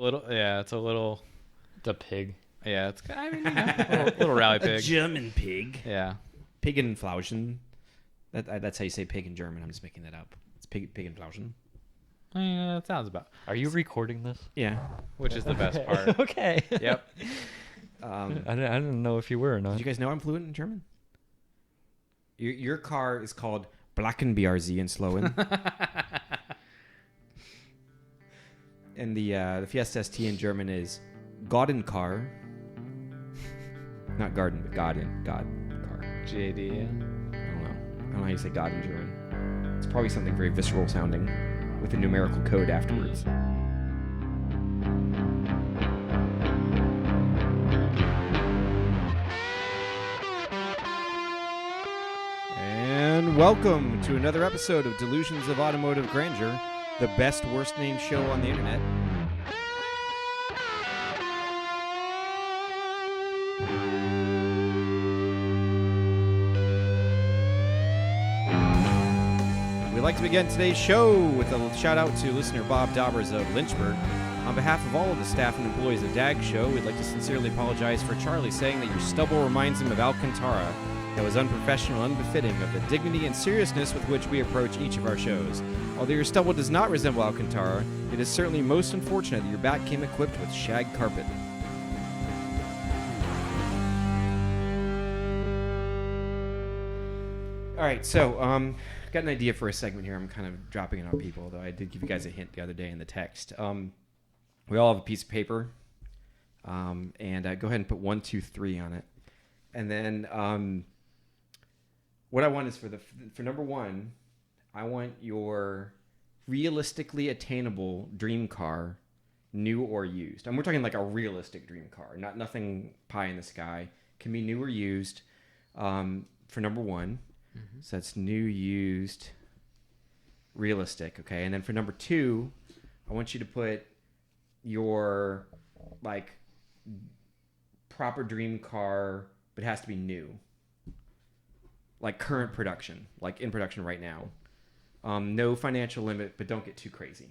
It's a little. The pig. Yeah, it's. I mean, a little rally pig. A German pig. Yeah. Piggenflauschen. That's how you say pig in German. I'm just making that up. It's Piggenflauschen. Yeah, that sounds about. Are you recording this? Yeah. Which is the best part. Okay. Yep. I didn't know if you were or not. Did you guys know I'm fluent in German? Your car is called Blacken BRZ in Slowen. And the Fiesta ST in German is Gardenkar. Not garden, but God car. GAD. Yeah. I don't know how you say God in German. It's probably something very visceral sounding with a numerical code afterwards. And welcome to another episode of Delusions of Automotive Grandeur, the best worst named show on the internet. We'd like to begin today's show with a shout out to listener Bob Daubers of Lynchburg. On behalf of all of the staff and employees of DAG Show, we'd like to sincerely apologize for Charlie saying that your stubble reminds him of Alcantara. That was unprofessional and unbefitting of the dignity and seriousness with which we approach each of our shows. Although your stubble does not resemble Alcantara, it is certainly most unfortunate that your back came equipped with shag carpet. Alright, so, got an idea for a segment here. I'm kind of dropping it on people, though I did give you guys a hint the other day in the text. We all have a piece of paper, and go ahead and put 1, 2, 3 on it. And then what I want is for number one, I want your realistically attainable dream car, new or used. And we're talking like a realistic dream car, nothing pie in the sky. Can be new or used for number one. Mm-hmm. So that's new, used, realistic. Okay. And then for number two, I want you to put your like proper dream car, but it has to be new. Like current production, like in production right now. No financial limit, but don't get too crazy.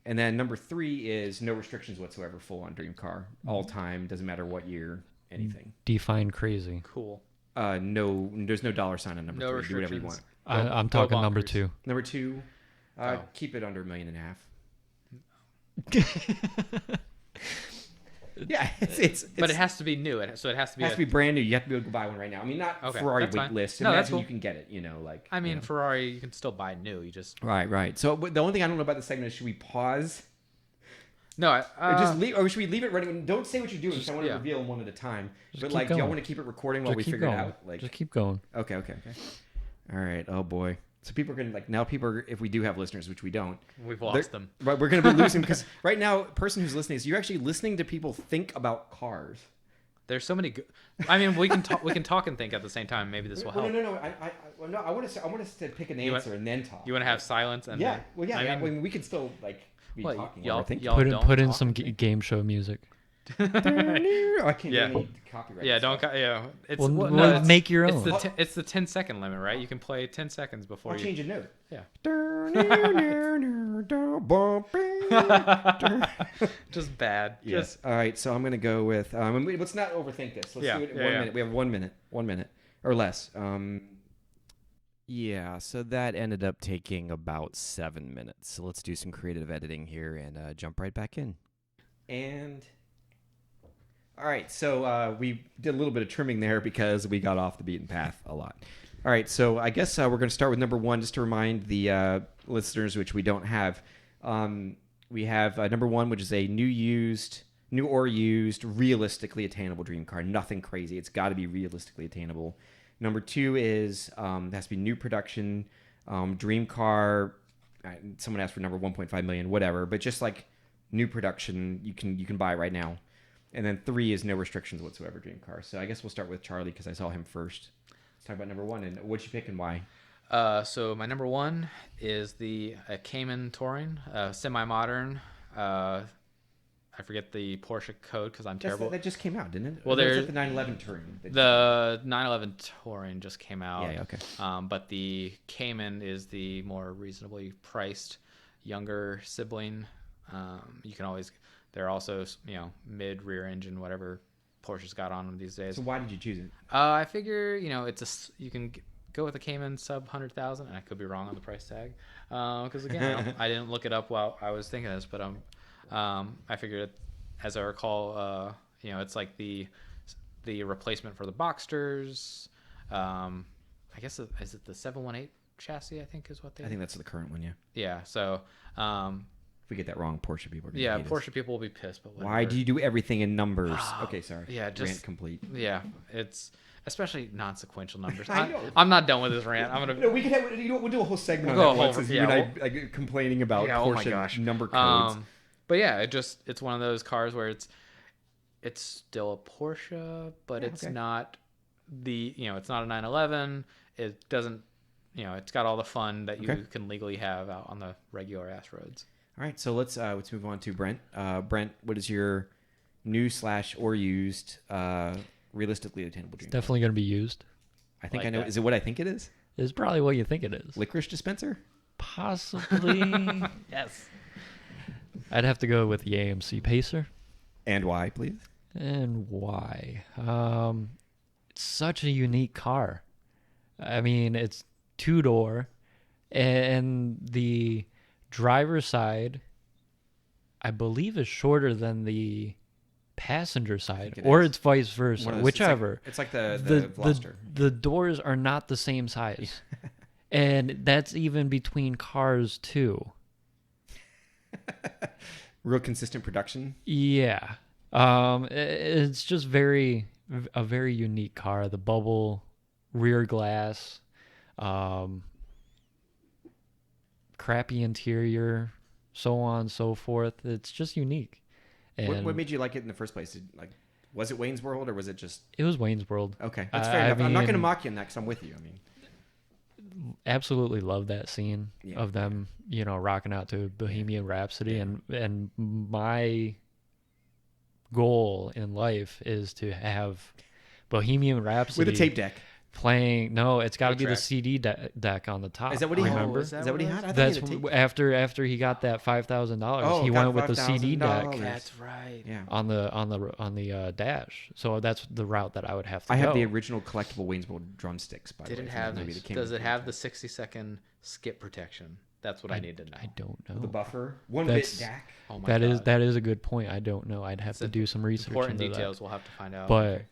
And then number three is no restrictions whatsoever, full on dream car. All time, doesn't matter what year, anything. Define crazy. Cool. No, there's no dollar sign on number no three. Do whatever you want. I'm talking number two. Number two, keep it under $1.5 million. Yeah, it's but it has to be new. So it has to be. It has to be brand new. You have to be able to buy one right now. I mean, not Ferrari wait list. No, imagine that's cool. You can get it. You know, like. I mean, Ferrari, you can still buy new. You just. Right. So the only thing I don't know about the segment is should we pause? No, or just leave, or should we leave it running? Don't say what you're doing. Because I want to reveal them one at a time. But like, do y'all want to keep it recording while we figure it out? Like, just keep going. Okay. All right. Oh boy. So people are going to like now. People are, if we do have listeners, which we don't, we've lost them. Right, we're going to be losing because right now, person who's listening is you're actually listening to people think about cars. There's so many. I mean, we can talk. We can talk and think at the same time. Maybe this will help. No. I want us to pick an answer and then talk. You want to have silence and yeah. Well, yeah. I mean, we can still like be talking. Y'all put in some game show music. I can't get any copyright. Yeah, don't. Yeah, it's make your own. It's the 10-second limit, right? You can play 10 seconds before I'll change a note. Yeah. Just bad. Yes. All right. So I'm gonna go with. Let's not overthink this. Let's do it in 1 minute. We have 1 minute. 1 minute or less. Yeah. So that ended up taking about 7 minutes. So let's do some creative editing here and jump right back in. And. All right, so we did a little bit of trimming there because we got off the beaten path a lot. All right, so I guess we're going to start with number one just to remind the listeners, which we don't have. We have number one, which is a new or used, realistically attainable dream car. Nothing crazy. It's got to be realistically attainable. Number two is it has to be new production, dream car. Someone asked for number 1.5 million, whatever, but just like new production, you can buy right now. And then three is no restrictions whatsoever dream car. So I guess we'll start with Charlie because I saw him first. Let's talk about number one. And what'd you pick and why? So my number one is the Caymen Touring, semi-modern. I forget the Porsche code because I'm terrible. That just came out, didn't it? Well, there's the 911 Touring. The 911 Touring just came out. Yeah, okay. But the Caymen is the more reasonably priced younger sibling You can always, they're also, mid rear engine, whatever Porsche's got on them these days. So why did you choose it? I figure, you can go with a Cayman sub 100,000, and I could be wrong on the price tag. Because again, I didn't look it up while I was thinking of this, but I figured, as I recall, it's like the replacement for the Boxsters. I guess is it the 718 chassis? I think is what they. I think that's the current one. Yeah. Yeah. So. If we get that wrong, Porsche people are gonna hate Porsche us. people will be pissed. But why do you do everything in numbers? Okay, sorry. Yeah, just rant complete. Yeah, it's especially non-sequential numbers. I know. I'm not done with this rant. I'm gonna. We can have. We'll do a whole segment We'll on go that a once. whole- As yeah, you and I complaining about oh my Porsche gosh. number codes. But yeah, it's one of those cars where it's still a Porsche, but it's not it's not a 911. It doesn't, it's got all the fun that you can legally have out on the regular ass roads. All right, so let's move on to Brent. Brent, what is your new / or used realistically attainable dream? Definitely going to be used. I think Like I know. that. Is it what I think it is? It's probably what you think it is. Licorice dispenser? Possibly. Yes. I'd have to go with the AMC Pacer. And why, please? And why? It's such a unique car. I mean, it's two-door, and the driver's side, I believe, is shorter than the passenger side, or it's vice versa, whichever. It's like the Veloster. The doors are not the same size, and that's even between cars too. Real consistent production. Yeah. It's just a very unique car. The bubble rear glass, crappy interior, so on and so forth. It's just unique. And What made you like it in the first place? Was it Wayne's World or was it just? it was Wayne's World. Okay, that's fair enough. I'm not going to mock you on that because I'm with you. I mean, Absolutely love that scene of them, rocking out to Bohemian Rhapsody, and my goal in life is to have Bohemian Rhapsody with a tape deck. playing. No, it's got to be the track. CD deck on the top. Is that what he remember? Is that what he had? I thought That's he had a tape deck. after he got that $5,000. He got went with the CD deck $5,000. That's right. Yeah. on the dash. So that's the route that I would have to I go. have the original collectible Wayne's World drumsticks. By the way, from the movie that came Does with it the have tape the deck. 60-second skip protection? That's what I need to know. I don't know. The buffer, one That's- bit DAC? Oh my That God. is a good point. I don't know. I'd have to do some research Important into details that. we'll have to find out. But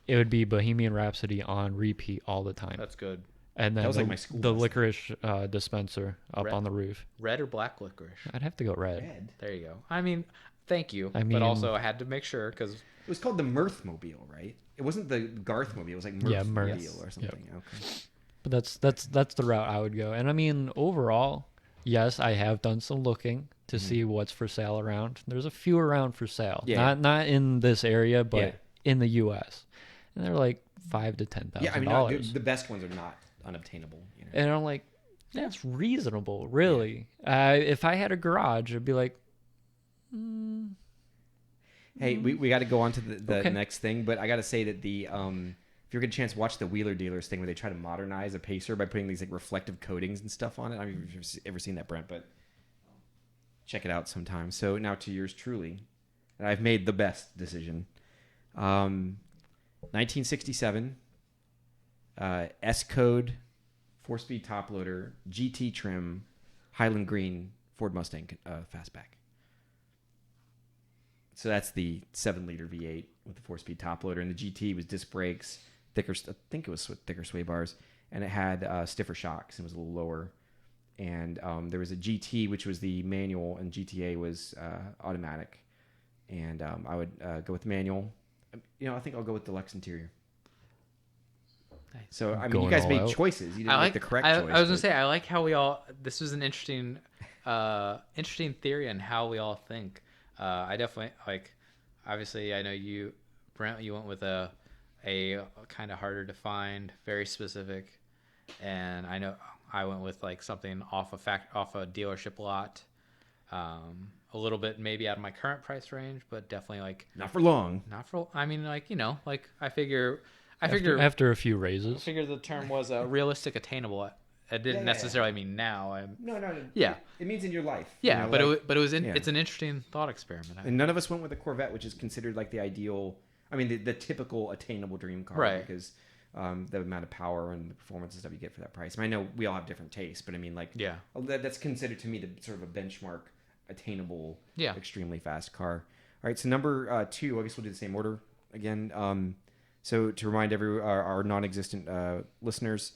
it would be Bohemian Rhapsody on repeat all the time. That's good. And then That was the, like my school the bus. licorice dispenser up Red. on the roof. Red or black licorice? I'd have to go red. Red. There you go. I mean, thank you. I but mean- also I had to make sure because It was called the Mirthmobile, right? It wasn't the Garthmobile. It was like Yeah, Mirthmobile Mirth. or something. Okay. But that's the route I would go. And I mean, overall, yes, I have done some looking to see what's for sale around. There's a few around for sale. Yeah. Not in this area, but Yeah. in the US. And they're like $5,000 to $10,000. Yeah, I mean, no, the best ones are not unobtainable. And I'm like, that's reasonable, really. If I had a garage, I'd be like, Hey, we got to go on to the Okay. next thing, but I got to say that if you get a chance, watch the Wheeler Dealers thing where they try to modernize a Pacer by putting these like reflective coatings and stuff on it. I don't know if you've ever seen that, Brent, but check it out sometime. So now to yours truly, and I've made the best decision. 1967 S code 4-speed top loader GT trim Highland Green Ford Mustang Fastback. So that's the 7-liter V8 with the 4-speed top loader, and the GT was disc brakes, thicker. I think it was thicker sway bars, and it had stiffer shocks and was a little lower. And there was a GT, which was the manual, and GTA was automatic. And I would go with the manual. I think I'll go with deluxe interior. Nice. So I mean, Going you guys all made out. choices. You didn't I make the correct choice. I was gonna but- say I like how we all. This was an interesting theory on how we all think. I definitely like. Obviously, I know you, Brent. You went with a kind of harder to find, very specific, and I know I went with like something off a dealership lot. A little bit maybe out of my current price range, but definitely like Not for long. not for. I mean, like I figure after a few raises. the term was realistic, attainable it didn't necessarily mean now. No. Yeah. It means in your life. Yeah, you know, but like, it's an interesting thought experiment. And none of us went with a Corvette, which is considered like the ideal. I mean, the typical attainable dream car, Right? Because the amount of power and the performance and stuff you get for that price. I mean, I know we all have different tastes, but I mean, like, that's considered to me the sort of a benchmark attainable, extremely fast car. All right, so number 2, I guess we'll do the same order again. So to remind our non-existent listeners,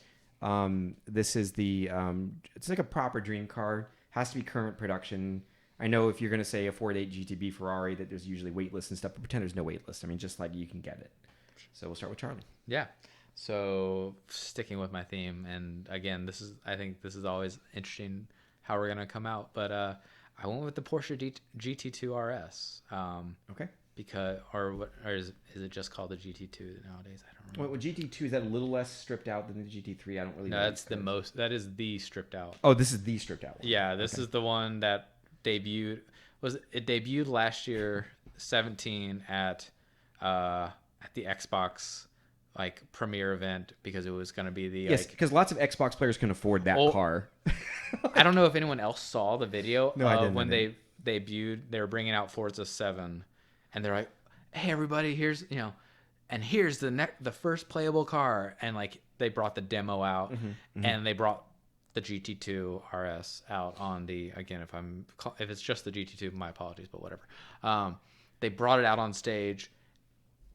this is it's like a proper dream car. Has to be current production. I know if you're going to say a 4.8 GTB Ferrari, that there's usually wait lists and stuff, but pretend there's no wait list. I mean, just like you can get it. So we'll start with Charlie. Yeah. So sticking with my theme, and again, I think this is always interesting how we're going to come out, but I went with the Porsche GT2 RS. Okay. Because, or is it just called the GT2 nowadays? I don't remember. Well, GT2, is that a little less stripped out than the GT3? I don't really know. No, that is the stripped out. Oh, this is the stripped out one. Yeah, this is the one that debuted. It debuted last year, 17 at the Xbox like premiere event, because it was going to be the because lots of Xbox players can afford that car. I don't know if anyone else saw the video. No, I didn't. When they debuted, they were bringing out Forza 7, and they're like, "Hey, everybody, here's the first playable car," and like they brought the demo out, and they brought the GT2 RS out on the, again, if it's just the GT2, my apologies, but whatever. They brought it out on stage,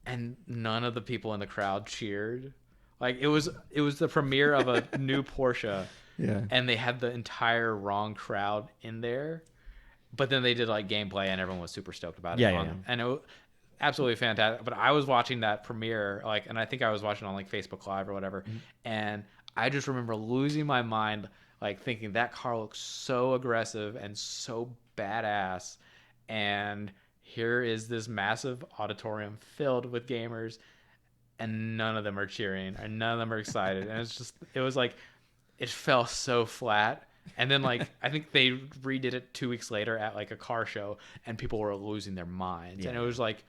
and none of the people in the crowd cheered. Like it was the premiere of a new Porsche, and they had the entire wrong crowd in there. But then they did like gameplay, and everyone was super stoked about it. And it was absolutely fantastic. But I was watching that premiere, and I think I was watching on like Facebook Live or whatever, and I just remember losing my mind, like thinking that car looks so aggressive and so badass, and here is this massive auditorium filled with gamers, and none of them are cheering, and none of them are excited. And it fell so flat. And then like I think they redid it 2 weeks later at like a car show, and people were losing their minds. And it was like,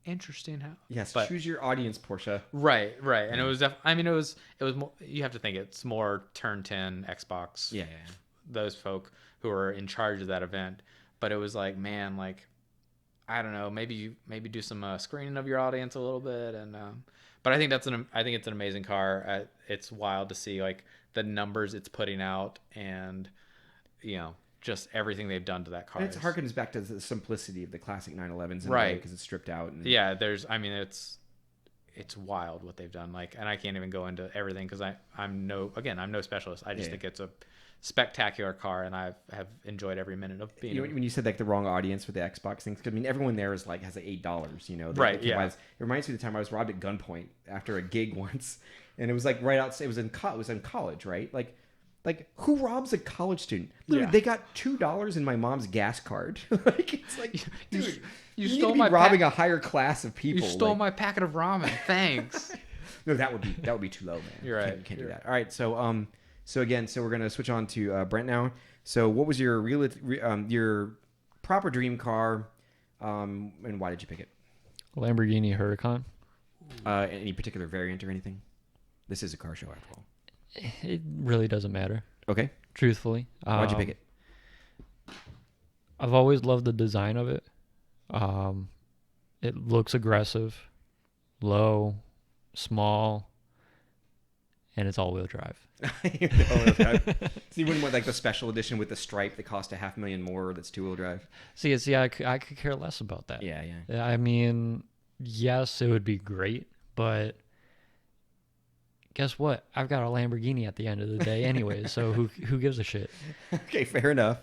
interesting how. Yes, choose your audience, Porsche. Right. And it was it was more, you have to think it's more turn 10 Xbox. Yeah. Those folk who were in charge of that event. But it was like, man, like, I don't know, maybe do some screening of your audience a little bit, and but I think it's an amazing car. It's wild to see like the numbers it's putting out, and just everything they've done to that car. And it harkens back to the simplicity of the classic 911s, right? Because it's stripped out. And... Yeah, it's wild what they've done. Like, and I can't even go into everything because I'm no specialist. I just think it's a spectacular car, and I have enjoyed every minute of being. When you said like the wrong audience for the Xbox things, because I mean everyone there is like has like $8. Right? Yeah. It reminds me of the time I was robbed at gunpoint after a gig once, and it was like right outside. It was in college, right? Like who robs a college student? Literally, they got $2 in my mom's gas card. Like it's like, dude, you stole need to be robbing a higher class of people. You stole my packet of ramen. Thanks. No, that would be too low, man. You're right. Can't do that. All right, so So we're gonna switch on to Brent now. So what was your your proper dream car, and why did you pick it? Lamborghini Huracán. Any particular variant or anything? This is a car show after all. It really doesn't matter. Okay. Truthfully. Why'd you pick it? I've always loved the design of it. It looks aggressive, low, small, and it's all-wheel drive. So you wouldn't want like the special edition with the stripe that cost $500,000 more that's two-wheel drive? See, I could care less about that. Yeah. I mean, yes, it would be great, but guess what? I've got a Lamborghini at the end of the day anyway, so who gives a shit? Okay, fair enough.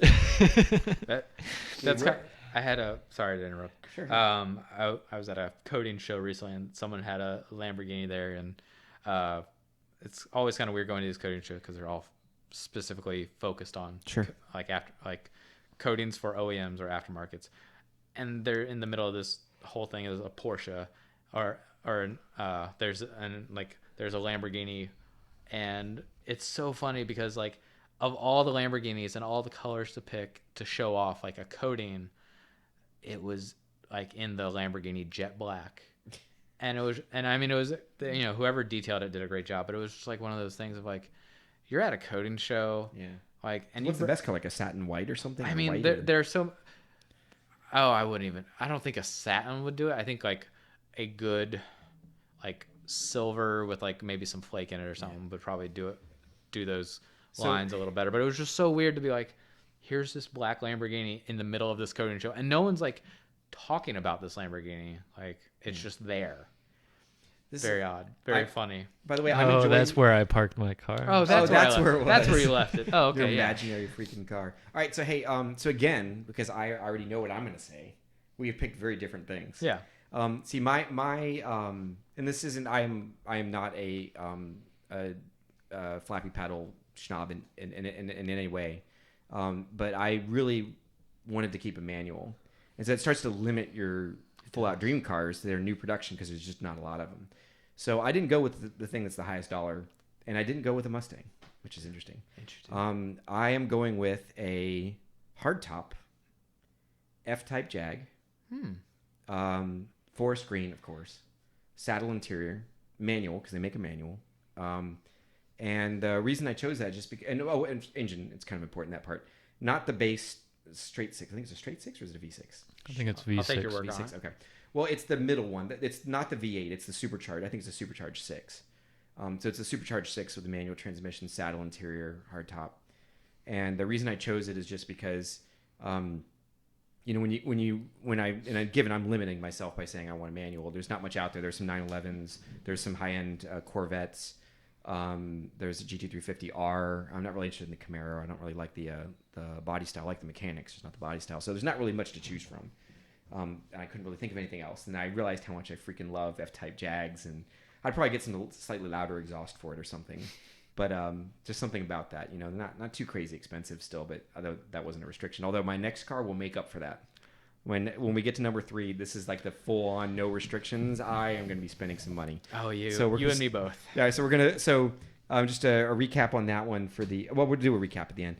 Sorry to interrupt. Sure. I was at a coding show recently, and someone had a Lamborghini there, and it's always kind of weird going to these coding shows because they're all specifically focused on like coatings for OEMs or aftermarkets, and they're in the middle of this whole thing is a Porsche or there's a Lamborghini, and it's so funny because like of all the Lamborghinis and all the colors to pick to show off like a coating, it was like in the Lamborghini jet black. And it was whoever detailed it did a great job, but it was just like one of those things of like, you're at a coating show. Yeah. Like, and What's the best color? Like a satin white or something? I Or mean, white there's so. Oh, I wouldn't even. I don't think a satin would do it. I think like a good, like silver with like maybe some flake in it or something would probably do those lines a little better. But it was just so weird to be like, here's this black Lamborghini in the middle of this coating show, and no one's like talking about this Lamborghini. Like it's just there. Very odd. Very funny. By the way, I'm Oh, enjoying... that's where I parked my car. Oh, that's where it was. That's where you left it. Oh, okay. Your yeah. imaginary freaking car. All right, so hey, so again, because I already know what I'm going to say, we have picked very different things. Yeah. See, my and this isn't. I am not a flappy paddle schnob in any way, but I really wanted to keep a manual, and so it starts to limit your full-out dream cars to their new production because there's just not a lot of them. So I didn't go with the thing that's the highest dollar, and I didn't go with a Mustang, which is interesting. I am going with a hardtop F-type Jag. Forest green, of course. Saddle interior, manual because they make a manual. And the reason I chose that just because, and engine, it's kind of important, that part. Not the base straight six. I think it's a straight six, or is it a V6? I think it's V6. I'll take your word on V6. it. Okay. Well, it's the middle one. It's not the V8. It's the supercharged. I think it's a supercharged 6. So it's a supercharged 6 with a manual transmission, saddle interior, hardtop. And the reason I chose it is just because, I'm limiting myself by saying I want a manual. There's not much out there. There's some 911s. There's some high-end Corvettes. There's a GT350R. I'm not really interested in the Camaro. I don't really like the body style. I like the mechanics, just not the body style. So there's not really much to choose from. And I couldn't really think of anything else. And I realized how much I freaking love F-type Jags, and I'd probably get some slightly louder exhaust for it or something. But just something about that, not too crazy expensive still, but although that wasn't a restriction. Although my next car will make up for that. When we get to number 3, this is like the full-on no restrictions. I am going to be spending some money. Oh, you and me both. Yeah, so we're going to... just a recap on that one for the... Well, we'll do a recap at the end.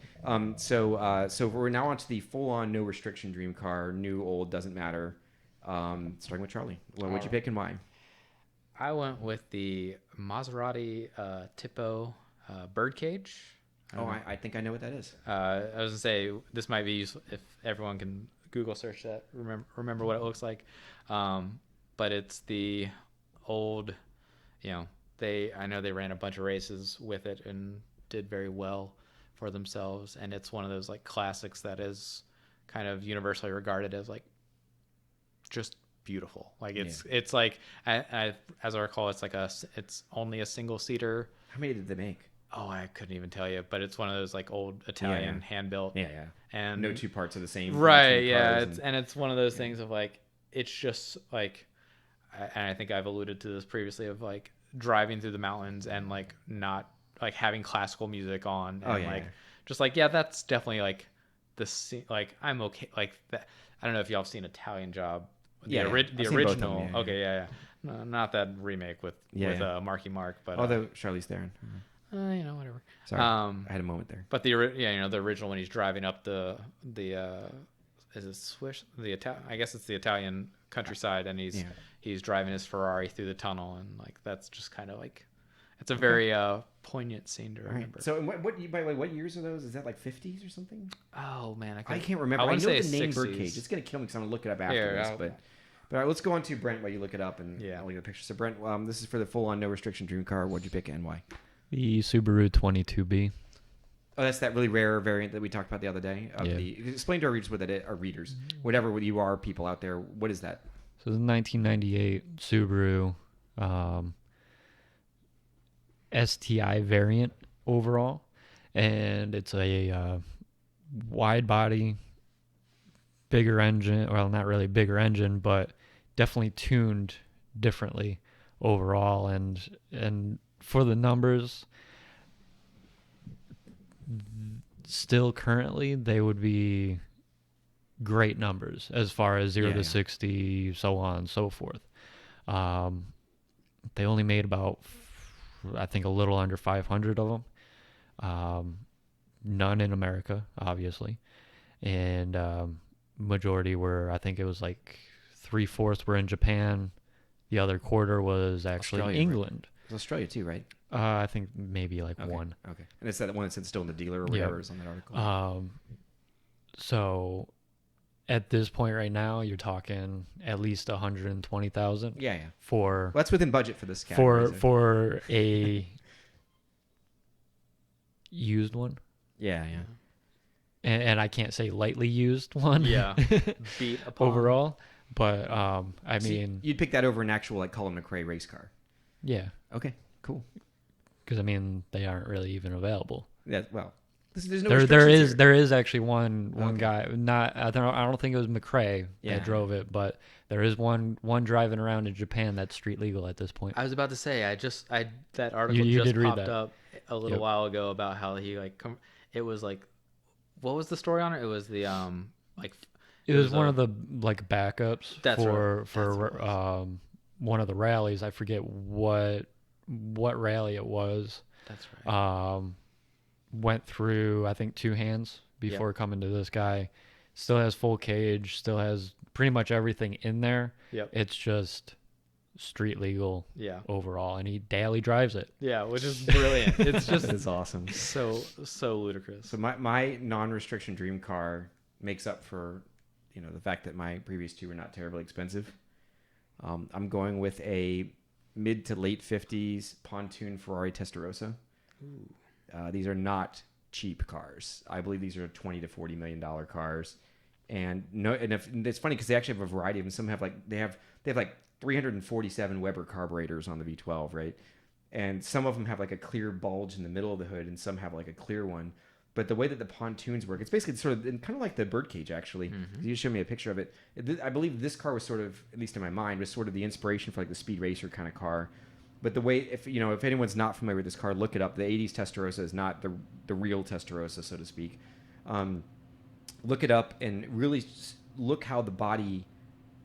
So we're now on to the full-on no restriction dream car. New, old, doesn't matter. Starting with Charlie. What'd you pick and why? I went with the Maserati Tipo Birdcage. I think I know what that is. I was going to say, this might be useful if everyone can Google search that, remember what it looks like. But it's the old, I know they ran a bunch of races with it and did very well for themselves, and it's one of those like classics that is kind of universally regarded as like just beautiful. Like it's like I as I recall, it's only a single seater. How many did they make? Oh, I couldn't even tell you, but it's one of those like old Italian hand built. Yeah. And no two parts are the same. Right. Yeah. It's one of those things of like, it's just like, and I think I've alluded to this previously, of like driving through the mountains and like not like having classical music on. And just like, yeah, that's definitely like like I'm okay. Like that. I don't know if y'all have seen Italian Job. The original. Them, okay. Yeah. No, not that remake with Marky Mark, but although Charlize Theron. Whatever. Sorry, I had a moment there. But the original when he's driving up the is it Swiss? I guess it's the Italian countryside, and he's driving his Ferrari through the tunnel, and like that's just kind of like it's a very poignant scene to remember. Right. So, by the way, what years are those? Is that like 50s or something? Oh man, I can't remember. I know the name 60s. Birdcage. It's gonna kill me because I'm gonna look it up after this, but. But all right, let's go on to Brent while you look it up, and I'll leave a picture. So Brent, this is for the full-on no restriction dream car. What'd you pick and why? The Subaru 22B. Oh, that's that really rare variant that we talked about the other day. Explain to our readers what that is, our readers, whatever you are, people out there. What is that? So the 1998 Subaru STI variant overall, and it's a wide body, bigger engine. Well, not really bigger engine, but definitely tuned differently overall, and for the numbers, still currently they would be great numbers as far as 0 to 60, so on and so forth. They only made about, I think, a little under 500 of them. None in America, obviously, and majority were, I think it was like 3/4 were in Japan. The other quarter was actually Australia, England. It's Australia too, right? I think maybe like Okay. one. Okay. And it's that one that's still in the dealer or Yeah. whatever is on that article. So at this point right now, you're talking at least 120,000 Yeah. for Well, that's within budget for this category. for a used one. Yeah. And I can't say lightly used one. Yeah. Beat upon. Overall, but I So mean, you'd pick that over an actual like Colin McRae race car. yeah, Okay. Cool. because I mean they aren't really even available. Yeah. Well, there's no there restrictions here. there is actually one Okay. guy. Not I don't think it was McRae Yeah. that drove it, but there is one driving around in Japan that's street legal at this point. I was about to say, that article You just did read popped that. up a little Yep. while ago about how he it was like, what was the story on it? It was the like It was one a- of the like backups That's for right. That's what it one of the rallies. I forget what rally it was. that's right. Went through I think two hands before coming to this guy. Still has full cage, still has pretty much everything in there. Yep. It's just street legal Yeah. overall, and he daily drives it. Yeah, which is brilliant. It's just That is awesome. so ludicrous. So my non-restriction dream car makes up for, the fact that my previous two were not terribly expensive. I'm going with a mid to late 50s pontoon Ferrari Testarossa. These are not cheap cars. I believe these are $20 to $40 million cars. And it's funny because they actually have a variety of them. Some have they have like 347 Weber carburetors on the V12, right? And some of them have like a clear bulge in the middle of the hood, and some have like a clear one. But the way that the pontoons work, it's basically sort of kind of like the Birdcage, actually. Mm-hmm. You showed me a picture of it. I believe this car was sort of, at least in my mind, was sort of the inspiration for like the speed racer kind of car. But the way, if anyone's not familiar with this car, look it up. The 80s Testarossa is not the real Testarossa, so to speak. Look it up and really look how the body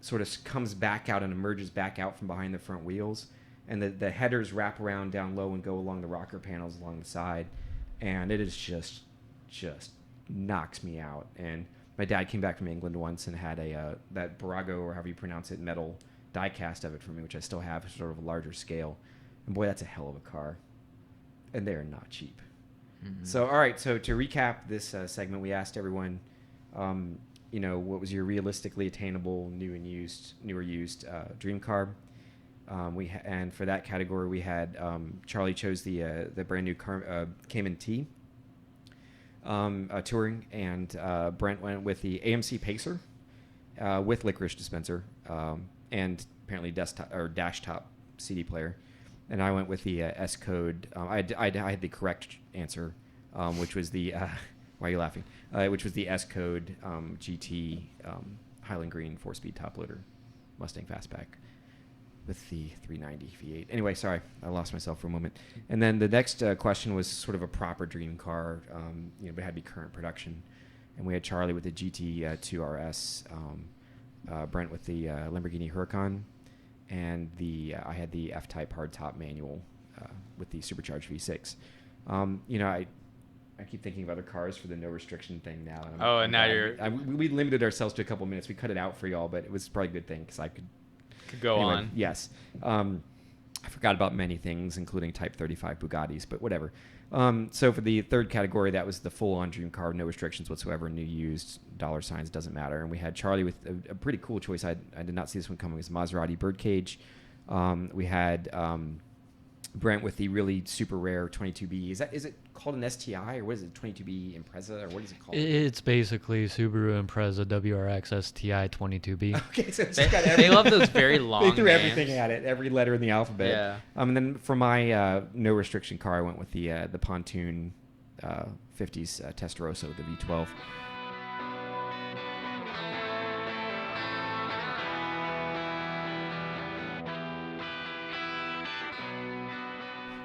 sort of comes back out and emerges back out from behind the front wheels. And the headers wrap around down low and go along the rocker panels along the side. And it is just knocks me out. And my dad came back from England once and had that Barago, or however you pronounce it, metal die cast of it for me, which I still have, sort of a larger scale. And boy, that's a hell of a car. And they are not cheap. Mm-hmm. So, all right. So to recap this segment, we asked everyone, what was your realistically attainable newer used dream car? And for that category, we had Charlie chose the brand new Cayman T touring, and Brent went with the AMC Pacer with licorice dispenser and apparently dash top CD player. And I went with the S Code. I had the correct answer, which was the why are you laughing? Which was the S Code GT Highland Green 4-speed top loader Mustang Fastback with the 390 V8. Anyway, sorry, I lost myself for a moment. And then the next question was sort of a proper dream car, but it had to be current production. And we had Charlie with the GT2 RS, Brent with the Lamborghini Huracán, and I had the F-Type hardtop manual with the supercharged V6. I keep thinking of other cars for the no restriction thing now. And now we limited ourselves to a couple minutes. We cut it out for y'all, but it was probably a good thing because I could go anyway, on. Yes. I forgot about many things, including Type 35 Bugattis, but whatever. So for the third category, that was the full-on dream car, no restrictions whatsoever, new, used, dollar signs, doesn't matter. And we had Charlie with a pretty cool choice. I did not see this one coming. It was Maserati Birdcage. We had Brent with the really super rare 22B. Is it called an STI, or what is it, 22B Impreza, or what is it called? It's basically Subaru Impreza WRX STI 22B. Okay, so it's They, got they love those very long They threw names. everything at it, every letter in the alphabet. Yeah. And then for my no restriction car, I went with the pontoon 50s Testarossa with the V12.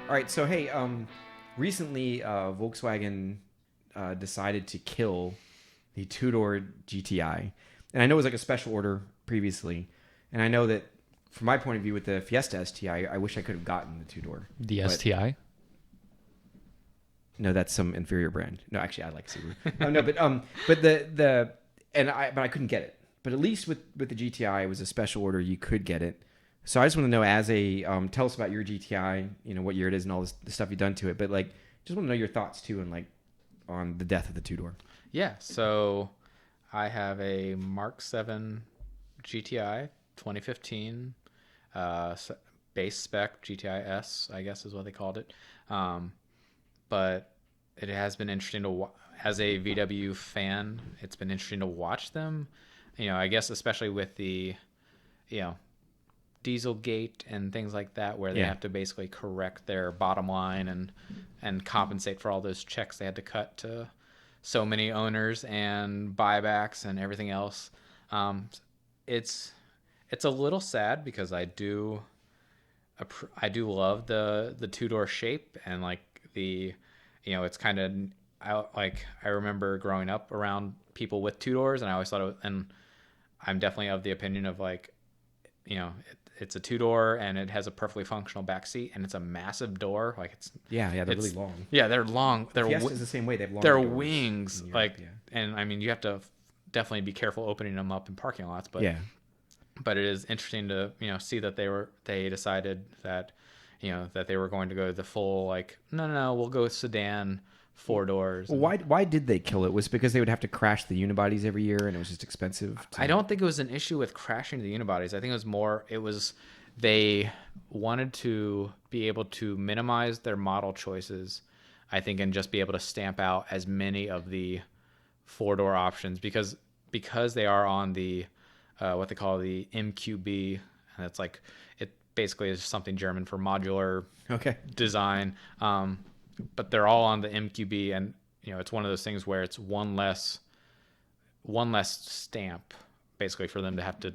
All right, so hey, recently Volkswagen decided to kill the two-door GTI. And I know it was like a special order previously. And I know that from my point of view with the Fiesta STI, I wish I could have gotten the two-door. The But- STI? No, that's some inferior brand. No, actually, I like Subaru. But I couldn't get it. But at least with the GTI, it was a special order. You could get it. So I just want to know, as a tell us about your GTI, what year it is and all the stuff you've done to it. But like, just want to know your thoughts too, and like on the death of the two-door. Yeah. So I have a Mark 7 GTI 2015 base spec GTI S, I guess is what they called it. But it has been interesting to as a VW fan, it's been interesting to watch them. I guess especially with the, Dieselgate and things like that, where they have to basically correct their bottom line and compensate for all those checks they had to cut to so many owners and buybacks and everything else. It's a little sad because I do love the two-door shape, and like it's kind of, I remember growing up around people with two doors, and I always thought and I'm definitely of the opinion of like, it's a two-door and it has a perfectly functional back seat, and it's a massive door. Like they're really long. Yeah, they're long. Fiesta's the same way. They have long. Their doors wings, and I mean, you have to definitely be careful opening them up in parking lots. But but it is interesting to see that they decided that that they were going to go the full like no, we'll go sedan. 4 doors. Well, why did they kill it? Was it because they would have to crash the unibodies every year and it was just expensive? I don't think it was an issue with crashing the unibodies. I think it was they wanted to be able to minimize their model choices, I think, and just be able to stamp out as many of the 4-door options because they are on the what they call the MQB, and it's like it basically is something German for modular design. But they're all on the MQB, and it's one of those things where it's one less stamp basically for them to have to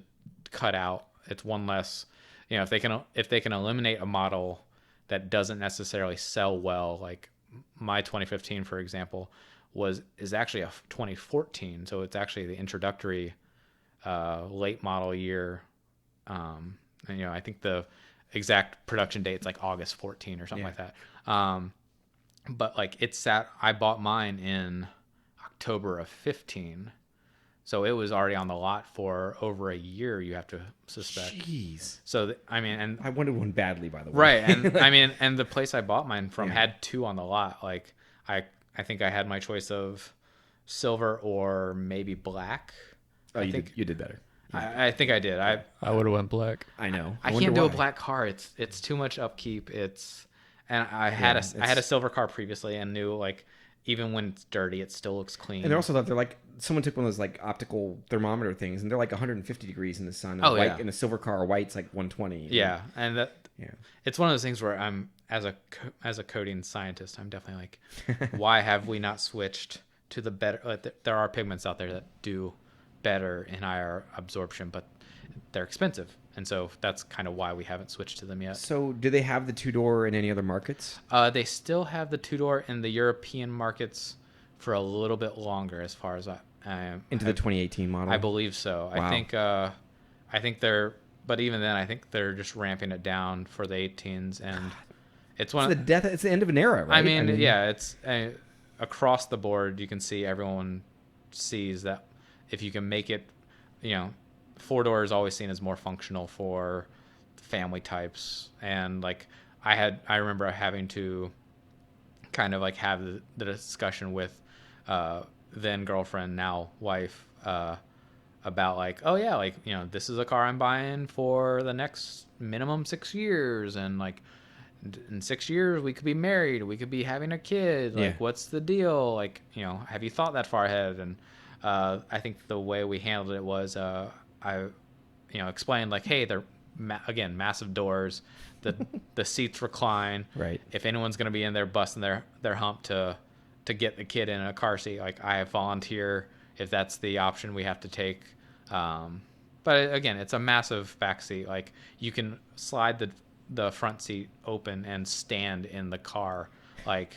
cut out. It's one less, if they can eliminate a model that doesn't necessarily sell well, like my 2015, for example, is actually a 2014, so it's actually the introductory late model year. And I think the exact production date's like August 14 or something like that. But like I bought mine in October of 15. So it was already on the lot for over a year, you have to suspect. Jeez. So, and I wanted one badly, by the way. Right. And and the place I bought mine from had 2 on the lot. Like I think I had my choice of silver or maybe black. You did better. I think I did. I would have went black. I know. I can't do a black car. It's too much upkeep. And I had a silver car previously and knew like even when it's dirty, it still looks clean. And they're like someone took one of those like optical thermometer things, and they're like 150 degrees in the sun. And white in a silver car, white's like 120. Yeah, and it's one of those things where I'm as a coding scientist, I'm definitely like, why have we not switched to the better? There are pigments out there that do better in higher absorption, but they're expensive. And so that's kind of why we haven't switched to them yet. So do they have the 2-door in any other markets? They still have the 2-door in the European markets for a little bit longer, as far as into the 2018 model. I believe so. Wow. I think they're, but even then, I think they're just ramping it down for the 18s, and it's the end of an era, right? I mean it's across the board. You can see everyone sees that if you can make it, 4-door is always seen as more functional for family types, and like I remember having to kind of like have the discussion with then girlfriend, now wife, about like, oh yeah, like this is a car I'm buying for the next minimum 6 years, and like in 6 years we could be married, we could be having a kid, like what's the deal, like have you thought that far ahead? And I think the way we handled it was I explained like, hey, they're massive doors, the seats recline. Right. If anyone's going to be in there busting their hump to get the kid in a car seat, like I volunteer if that's the option we have to take. But again, it's a massive back seat. Like you can slide the front seat open and stand in the car. Like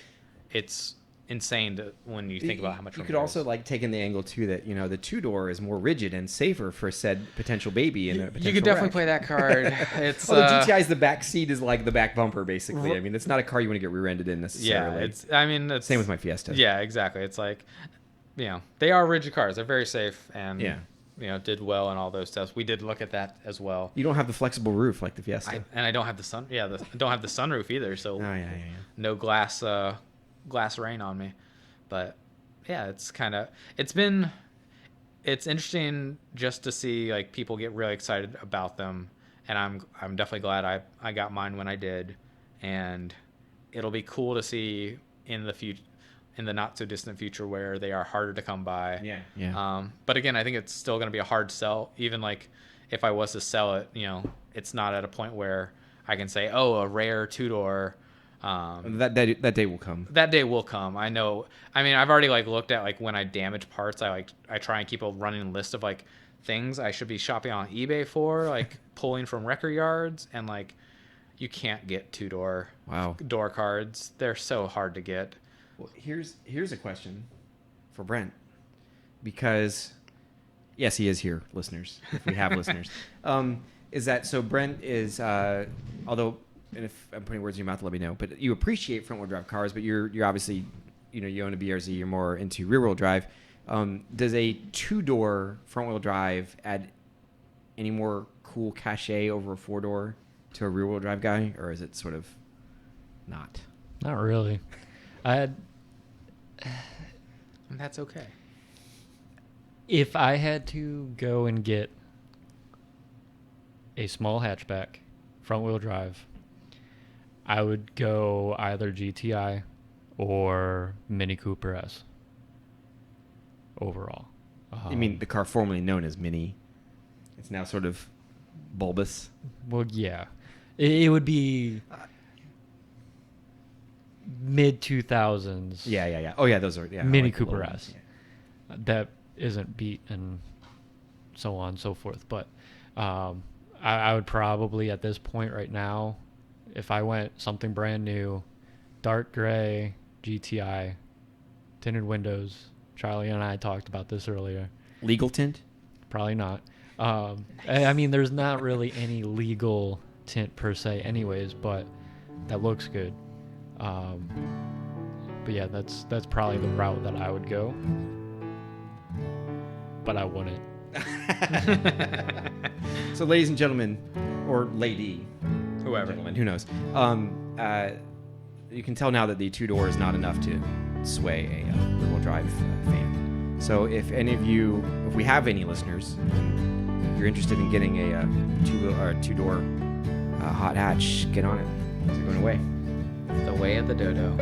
it's insane when you think about how much you could also like take in the angle too that the 2-door is more rigid and safer for said potential baby and you could definitely play that card. It's the GTI's the back seat is like the back bumper basically. I mean, it's not a car you want to get rear-ended in necessarily. It's same with my Fiesta. Yeah, exactly. It's like they are rigid cars, they're very safe, and did well in all those tests. We did look at that as well. You don't have the flexible roof like the Fiesta. And I don't have the sun. Yeah, I don't have the sunroof either. So no glass rain on me. But yeah, it's interesting just to see like people get really excited about them, and I'm definitely glad I got mine when I did, and it'll be cool to see in the not so distant future where they are harder to come by. Yeah. But again, I think it's still going to be a hard sell. Even like if I was to sell it, it's not at a point where I can say, oh, a rare two-door. That day will come. That day will come. I know. I mean, I've already like looked at like when I damage parts. I try and keep a running list of like things I should be shopping on eBay for, like pulling from wrecker yards, and like you can't get two-door door cards. They're so hard to get. Well, here's a question for Brent, because yes, he is here, listeners. If we have listeners, is that so? Brent is although. And if I'm putting words in your mouth, let me know. But you appreciate front-wheel drive cars, but you're obviously, you own a BRZ. You're more into rear-wheel drive. Does a two-door front-wheel drive add any more cool cachet over a four-door to a rear-wheel drive guy, or is it sort of not? Not really. And that's okay. If I had to go and get a small hatchback, front-wheel drive, I would go either GTI or Mini Cooper S overall. You mean the car formerly known as Mini? It's now sort of bulbous? Well, yeah. It would be mid-2000s. Yeah. Oh, yeah, those are... Yeah, Mini like Cooper S. Yeah. That isn't beat and so on and so forth. But I would probably, at this point right now... If I went something brand new, dark gray, GTI, tinted windows. Charlie and I talked about this earlier. Legal tint? Probably not. I mean, there's not really any legal tint per se anyways, but that looks good. But yeah, that's probably the route that I would go. But I wouldn't. So, ladies and gentlemen, or lady... Whoever. Gentlemen, who knows? You can tell now that the two-door is not enough to sway a rear-wheel drive fan. So if we have any listeners, you're interested in getting a two-door hot hatch, get on it. How's it going away? The way of the dodo.